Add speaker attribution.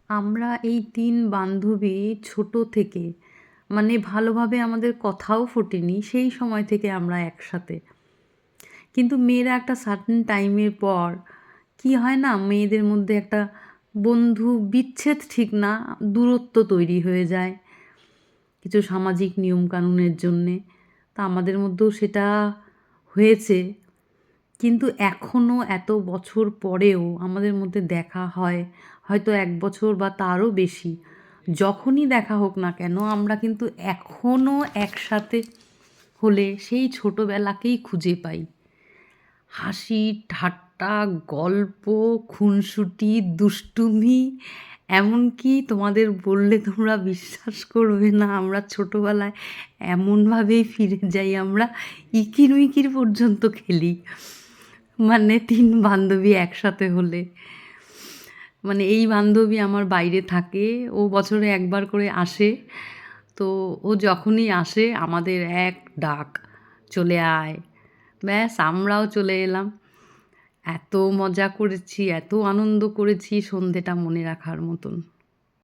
Speaker 1: আমরা এই ৩ বান্ধবী ছোট থেকে মানে ভালোভাবে আমাদের কথাও ফোটেনি, সেই সময় থেকে আমরা একসাথে। কিন্তু মেয়েরা একটা সার্টেন টাইমের পর কি হয় না, মেয়েদের মধ্যে একটা বন্ধু বিচ্ছেদ ঠিক না, দূরত্ব তৈরি হয়ে যায় কিছু সামাজিক নিয়মকানুনের জন্যে। তা আমাদের মধ্যেও সেটা হয়েছে। কিন্তু এখনও এত বছর পরেও আমাদের মধ্যে দেখা হয়, হয়তো ১ বছর বা তারও বেশি। যখনই দেখা হোক না কেন আমরা কিন্তু এখনও একসাথে হলে সেই ছোটোবেলাকেই খুঁজে পাই। হাসি, ঠাট্টা, গল্প, খুনসুটি, দুষ্টুমি, এমনকি তোমাদের বললে তোমরা বিশ্বাস করবে না, আমরা ছোটোবেলায় এমনভাবেই ফিরে যাই, আমরা ইকির-মিকির পর্যন্ত খেলি। মানে ৩ বান্ধবী একসাথে হলে। মানে এই বান্ধবী আমার বাইরে থাকে, ও বছরে ১ বার করে আসে। তো ও যখনই আসে আমাদের এক ডাক, "চলে আয়।" ব্যাস আমরাও চলে এলাম। এত মজা করেছি, এত আনন্দ করেছি, সন্ধেটা মনে রাখার মতন।